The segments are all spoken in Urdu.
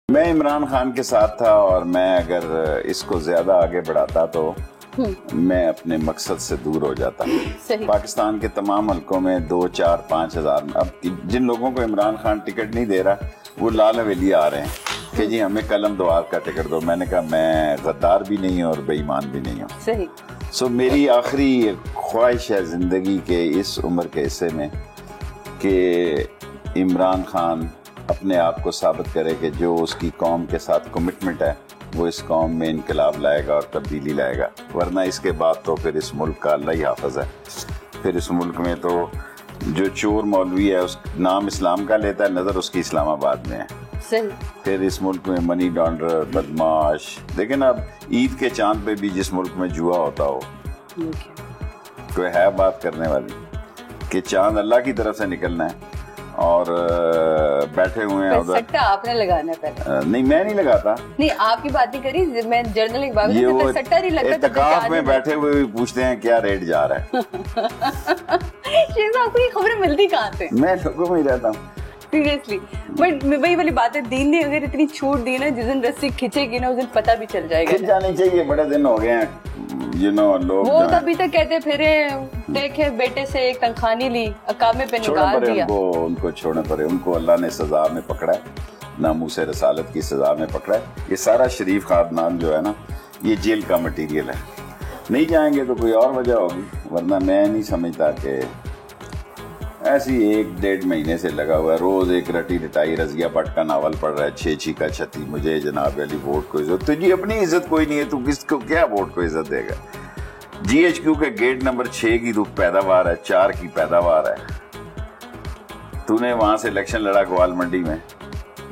میں عمران خان کے ساتھ تھا اور میں اگر اس کو زیادہ آگے بڑھاتا تو میں اپنے مقصد سے دور ہو جاتا. پاکستان کے تمام حلقوں میں 2, 4, 5 ہزار اب جن لوگوں کو عمران خان ٹکٹ نہیں دے رہا وہ لال حویلی آ رہے ہیں کہ جی ہمیں قلم دوار کا ٹکٹ دو. میں نے کہا میں غدار بھی نہیں ہوں اور بے ایمان بھی نہیں ہوں. سو میری آخری خواہش ہے زندگی کے اس عمر کے حصے میں کہ عمران خان اپنے آپ کو ثابت کرے کہ جو اس کی قوم کے ساتھ کمٹمنٹ ہے وہ اس قوم میں انقلاب لائے گا اور تبدیلی لائے گا. ورنہ اس کے بعد تو پھر اس ملک کا اللہ ہی حافظ ہے. پھر اس ملک میں تو جو چور مولوی ہے اس نام اسلام کا لیتا ہے, نظر اس کی اسلام آباد میں ہے. پھر اس ملک میں منی لانڈر, بدماش. لیکن اب عید کے چاند پہ بھی جس ملک میں جوا ہوتا ہو کوئی ہے بات کرنے والی کہ چاند اللہ کی طرف سے نکلنا ہے اور بیٹھے ہوئے ہیں. سٹا آپ نے لگانا ہے پہلے. نہیں میں نہیں لگاتا. نہیں آپ کی بات نہیں کری, میں جرنل اقبال میں سٹا نہیں لگتا. اعتکاف میں بیٹھے ہوئے پوچھتے ہیں کیا ریٹ جا رہا ہے. شیخ صاحب کو یہ خبریں ملتی کہاں سے؟ میں لوگوں میں ہی رہتا ہوں سیریسلی. بٹ وہی والی بات ہے, دین نے اگر اتنی چھوٹ دی نا, جس دن رسی کھچے گی نا اس دن پتہ بھی چل جائے گا. کھچ جانی چاہیے, بڑے دن ہو گئے ہیں لوگ وہ تو ابھی تک کہتے پھرے دیکھے بیٹے سے ایک تنخواہ نہیں لی, اقامے پہ نگار دیا. ان کو چھوڑنے پڑے. ان کو اللہ نے سزا میں پکڑا ہے, ناموس رسالت کی سزا میں پکڑا ہے. یہ سارا شریف خاندان جو ہے نا یہ جیل کا مٹیریل ہے. نہیں جائیں گے تو کوئی اور وجہ ہوگی, ورنہ میں نہیں سمجھتا کہ ایسی 1-1.5 مہینے سے لگا ہوا ہے. روز ایک رٹی رٹائی رضیہ بٹ کا ناول پڑھ رہا ہے, 6 کا 36. مجھے جناب علی ووٹ کو عزت, تجھے اپنی عزت کوئی نہیں ہے, تو کس کو کیا ووٹ کو عزت دے گا. جی ایچ کیو کے گیٹ نمبر 6 کی تو پیداوار ہے, 4 کی پیداوار ہے. تو نے وہاں سے الیکشن لڑا گوال منڈی میں,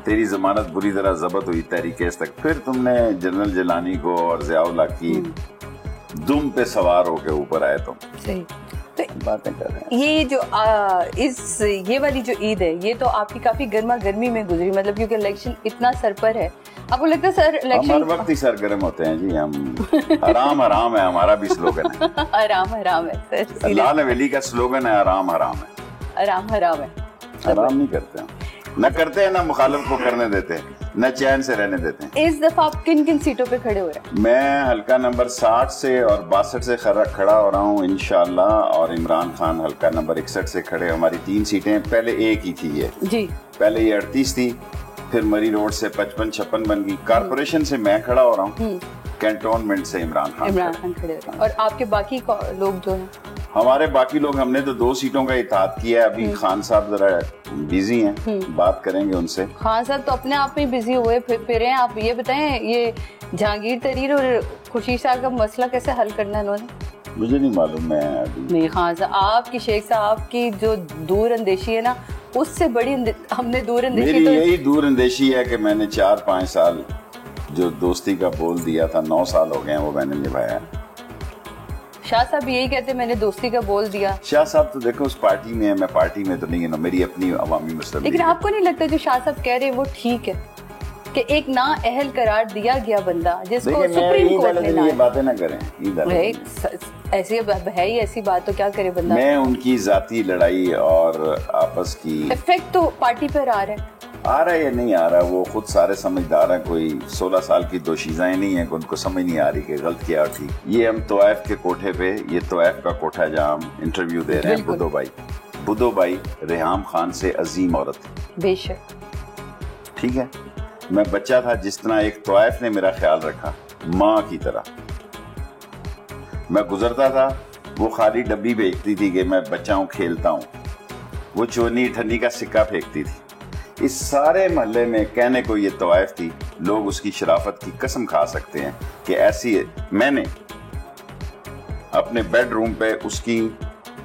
تیری ضمانت بری طرح ضبط ہوئی تحریک اس تک. پھر تم نے جنرل جیلانی کو اور ضیاء اللہ کی دم پہ سوار ہو کے اوپر آئے. تم باتیں کر رہے ہیں. یہ جو یہ والی جو عید ہے یہ تو آپ کی کافی گرما گرمی میں گزری, مطلب کیونکہ الیکشن اتنا سر پر ہے. آپ کو لگتا ہے سر الیکشن ہر وقت ہی سرگرم ہوتے ہیں جی ہم. حرام حرام ہے ہمارا بھی سلوگن ہے. حرام حرام ہے سر. لال حویلی کا سلوگن ہے حرام حرام ہے. حرام حرام ہے. حرام نہیں کرتے ہیں, نہ کرتے ہیں, نہ مخالف کو کرنے دیتے ہیں, نہ چین سے رہنے دیتے ہیں. اس دفعہ آپ کن کن سیٹوں پہ کھڑے ہو رہے ہیں؟ میں حلقہ نمبر 60 سے اور 62 سے کھڑا ہو رہا ہوں انشاءاللہ, اور عمران خان حلقہ نمبر 61 سے کھڑے. ہماری 3 سیٹیں, پہلے ایک ہی تھی یہ جی, پہلے یہ 38 تھی, پھر مری روڈ سے 55-56 بن گئی. کارپوریشن سے میں کھڑا ہو رہا ہوں, کینٹونمنٹ سے عمران خان کھڑے. اور آپ کے باقی لوگ جو ہیں ہمارے باقی لوگ, ہم نے تو 2 سیٹوں کا اتحاد کیا ہے. ابھی خان صاحب ذرا بیزی ہیں, بات کریں گے ان سے. خان صاحب تو اپنے آپ میں بیزی ہوئے پھر ہیں. آپ یہ بتائیں یہ جہانگیر تحریر اور خورشید صاحب کا مسئلہ کیسے حل کرنا ہے انہوں نے؟ مجھے نہیں معلوم. میں نہیں خان صاحب, آپ کی شیخ صاحب کی جو دور اندیشی ہے نا, اس سے بڑی ہم نے دور اندیشی, میری یہی دور اندیشی ہے کہ میں نے 4-5 سال جو دوستی کا بول دیا تھا, 9 سال ہو گئے ہیں, وہ میں نے نبھایا. شاہ صاحب یہی کہتے ہیں میں نے دوستی کا بول دیا. شاہ صاحب تو دیکھو اس پارٹی میں ہے, میں پارٹی میں تو نہیں ہوں, میری اپنی عوامی مسئلہ. لیکن آپ کو نہیں لگتا جو شاہ صاحب کہہ رہے وہ ٹھیک ہے کہ ایک نا اہل قرار دیا گیا بندہ جس کو سپریم کورٹ نے یہ باتیں نہ کریں. ایسی ہے ہی ایسی بات, تو کیا کرے بندہ. میں ان کی ذاتی لڑائی اور آپس کی افیکٹ تو پارٹی پر آ رہا ہے یا نہیں آ رہا, وہ خود سارے سمجھدار ہیں. کوئی 16 سال کی دوشیزائیں نہیں ہیں کہ ان کو سمجھ نہیں آ رہی کہ غلط کیا ٹھیک. یہ ہم طوائف کے کوٹھے پہ, یہ طوائف کا کوٹھا ہے جہاں ہم انٹرویو دے رہے ہیں. بدو بھائی ریحام خان سے عظیم عورت, بے شک, ٹھیک ہے. میں بچہ تھا, جس طرح ایک طوائف نے میرا خیال رکھا ماں کی طرح. میں گزرتا تھا, وہ خالی ڈبی بیچتی تھی کہ میں بچہ ہوں کھیلتا ہوں, وہ چونی ٹھنی کا سکہ پھینکتی تھی. اس سارے محلے میں کہنے کو یہ طوائف تھی. لوگ اس کی شرافت کی قسم کھا سکتے ہیں کہ ایسی ہے. میں نے اپنے بیڈ روم پہ اس کی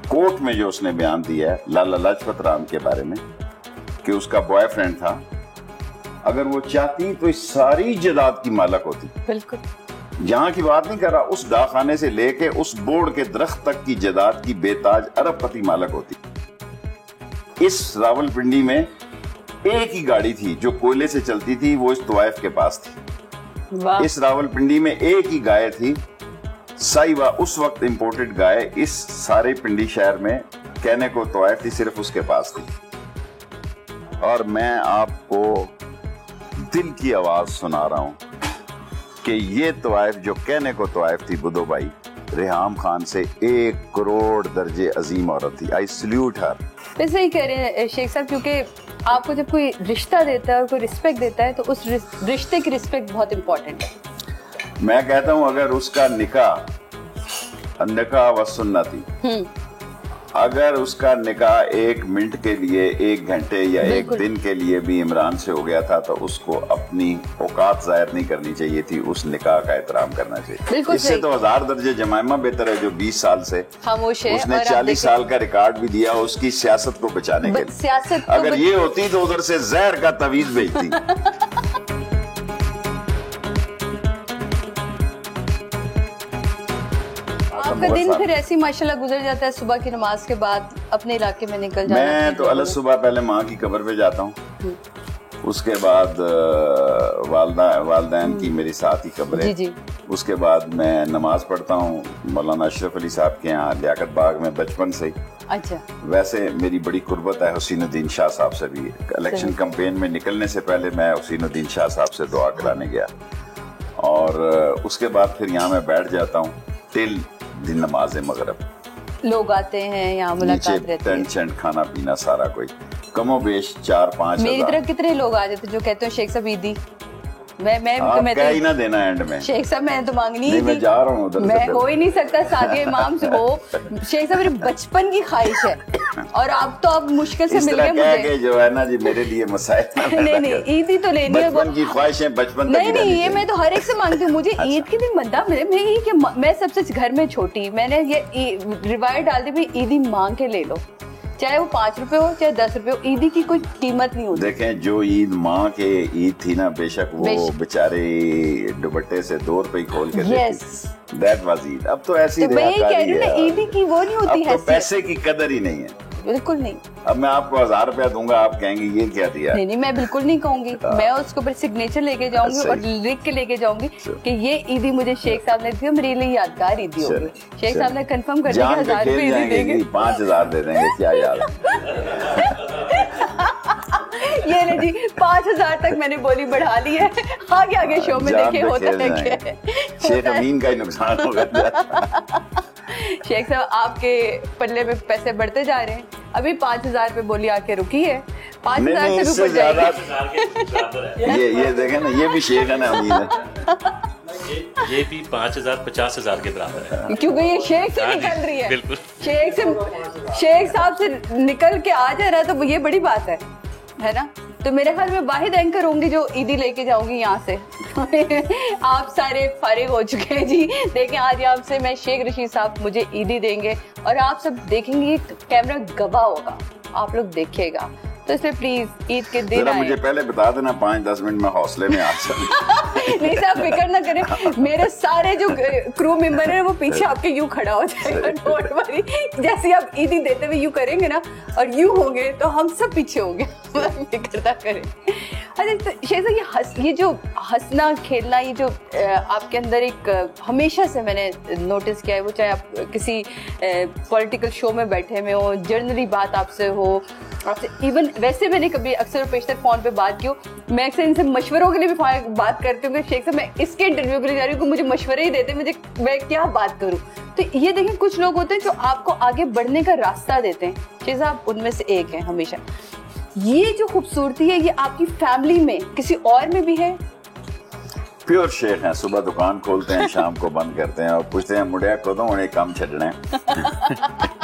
کوٹ میں جو اس نے بیان دیا ہے لالا لاجپت رام کے بارے میں کہ اس کا بوائے فرینڈ تھا, اگر وہ چاہتی تو اس ساری جائیداد کی مالک ہوتی. بالکل, جہاں کی بات نہیں کر رہا, اس ڈاکخانے سے لے کے اس بورڈ کے درخت تک کی جائیداد کی بے تاج ارب پتی مالک ہوتی. اس راول پنڈی میں ایک ہی گاڑی تھی جو کوئلے سے چلتی تھی, وہ اس طوائف کے پاس تھی. اس راول پنڈی میں ایک ہی گائے تھی, سائیوا, اس وقت امپورٹڈ گائے اس سارے پنڈی شہر میں کہنے کو طوائف تھی, صرف اس کے پاس تھی. اور میں آپ کو دل کی آواز سنا رہا ہوں کہ یہ طوائف جو کہنے کو طوائف تھی بدو بھائی، ریحام خان سے 1 کروڑ درجے عظیم عورت تھی. آئی سلیوٹ ہر. ویسے ہی کہہ رہے ہیں شیخ صاحب، کیونکہ آپ کو جب کوئی رشتہ دیتا ہے اور کوئی رسپیکٹ دیتا ہے تو اس رشتے کی رسپیکٹ بہت امپورٹنٹ ہے. میں کہتا ہوں اگر اس کا نکاح و سنتی، اگر اس کا نکاح 1 منٹ کے لیے، 1 گھنٹے یا 1 دن کے لیے بھی عمران سے ہو گیا تھا تو اس کو اپنی اوقات ظاہر نہیں کرنی چاہیے تھی، اس نکاح کا احترام کرنا چاہیے. اس سے تو 1000 درجے جمائمہ بہتر ہے جو 20 سال سے خاموش ہے. اس نے 40 سال کا ریکارڈ بھی دیا اس کی سیاست کو بچانے کے لیے. اگر یہ ہوتی تو ادھر سے زہر کا تعویذ بھیجتی. آپ کا دن پھر ایسی ماشاءاللہ گزر جاتا ہے، صبح کی نماز کے بعد اپنے علاقے میں نکل جاتا ہے؟ میں تو الگ صبح پہلے ماں کی قبر پہ جاتا ہوں، اس کے بعد والدین کی میری ساتھ ہی قبر ہے. اس کے بعد میں نماز پڑھتا ہوں مولانا اشرف علی صاحب کے یہاں لیاقت باغ میں بچپن سے ہی. اچھا. ویسے میری بڑی قربت ہے حسین الدین شاہ صاحب سے بھی. الیکشن کمپین میں نکلنے سے پہلے میں حسین الدین شاہ صاحب سے دعا کرانے گیا اور اس کے بعد پھر یہاں میں بیٹھ جاتا ہوں ٹل دن نماز مغرب. لوگ آتے ہیں یہاں ملاقات رہتی ہے، ٹینٹ شینٹ کھانا پینا سارا کوئی، کم و بیش 4-5 میری طرف کتنے لوگ آ جاتے جو کہتے ہیں شیخ صاحب عیدی میں کہہ ہی نہ دینا اینڈ میں. شیخ صاحب میں نے تو مانگنی ہی میں جا رہا ہوں ادھر، میں ہو ہی نہیں سکتا سعدیہ امام سے. وہ شیخ صاحب میرے بچپن کی خواہش ہے اور اب تو اب مشکل سے مل گئے مجھے. جو ہے نا جی میرے لیے مسائل نہیں عیدی تو لینی ہے. بچپن کی خواہشیں بچپن تک نہیں یہ میں تو ہر ایک سے مانگتی ہوں. مجھے عید کے دن بندہ میں سب سے گھر میں چھوٹی، میں نے یہ روایت ڈال دی بھی عیدی مانگ کے لے لو، چاہے وہ 5 روپے ہو چاہے 10 روپے ہو، عیدی کی کوئی قیمت نہیں ہوتی. دیکھیں جو عید ماں کے عید تھی نا، بے شک وہ بیچارے دوپٹے سے 2 روپے کھول کے دیتی، دیٹ واز عید. اب تو ایسی ریاکاری ہے، عیدی کی وہ نہیں ہوتی ہے، پیسے کی قدر ہی نہیں ہے. بالکل نہیں. اب میں آپ کو 1000 روپیہ دوں گا، آپ کہیں گے یہ کیا دیا؟ نہیں میں بالکل نہیں کہوں گی. میں اس کو سگنیچر لے کے جاؤں گی اور لکھ کے لے کے جاؤں گی کہ یہ عیدی مجھے شیخ صاحب نے دی اور میرے لیے یادگار عیدی ہوگی. شیخ صاحب نے کنفرم کر دیا 1000 روپے عیدی دیں گے، 5000 دے دیں گے. کیا یاد یہ لے جی 5000 تک میں نے بولی بڑھا لی ہے. آگے شو میں دیکھیں ہوتا ہے کیا. شیخ امین کا ہی نقصان ہوگا. شیخ صاحب آپ کے پلے میں پیسے بڑھتے جا رہے ہیں. ابھی 5000 پہ بولی آ کے رکی ہے، 5000 سے اوپر جائے گی. یہ دیکھیں نا، یہ بھی شیخ ہے نا امین ہے، یہ بھی 5000 50,000 کے برابر ہے، کیونکہ یہ شیخ سے نکل رہی ہے. بالکل شیخ صاحب سے نکل کے آ جا رہا ہے تو یہ بڑی بات ہے نا. تو میرے خیال میں واحد اینکر ہوں گی جو عیدی لے کے جاؤں گی یہاں سے. آپ سارے فارغ ہو چکے ہیں جی. دیکھیں آج آپ سے میں شیخ رشید صاحب مجھے عیدی دیں گے اور آپ سب دیکھیں گے، کیمرہ گواہ ہوگا، آپ لوگ دیکھیے گا. تو اس لیے پلیز عید کے دن مجھے پہلے بتا دینا 5-10 منٹ میں حوصلے میں آ سکتا. نہیں صاحب فکر نہ کریں، میرے سارے جو کرو ممبر ہیں وہ پیچھے آپ کے یوں کھڑا ہو جائے گا. ڈونٹ وری، جیسے آپ عیدی دیتے ہوئے یوں کریں گے نا اور یوں ہوں گے تو ہم سب پیچھے ہوں گے. فکر نہ کریں. اچھا شیخ صاحب یہ جو ہنسنا کھیلنا، یہ جو آپ کے اندر ایک ہمیشہ سے میں نے نوٹس کیا ہے، وہ چاہے آپ کسی پولیٹیکل شو میں بیٹھے ہوئے ہو، جنرلی بات آپ سے ہو، آپ سے ایون ویسے میں نے کبھی اکثر پیشتر فون پہ بات کی ہو، میں اکثر ان سے مشوروں کے لیے بھی بات کرتی ہوں کہ شیخ صاحب میں اس کے انٹرویو کے لیے جا رہی ہوں کہ مجھے مشورے ہی دیتے، میں کیا بات کروں. تو یہ دیکھیں کچھ لوگ ہوتے ہیں جو آپ کو آگے بڑھنے کا راستہ دیتے ہیں. شیخ صاحب ان میں سے ایک ہیں ہمیشہ. یہ جو خوبصورتی ہے یہ آپ کی فیملی میں کسی اور میں بھی ہے؟ پیور شیخ ہیں، صبح دکان کھولتے ہیں، شام کو بند کرتے ہیں اور پوچھتے ہیں مڑیا کو تو انہیں کام چھڈنا ہے.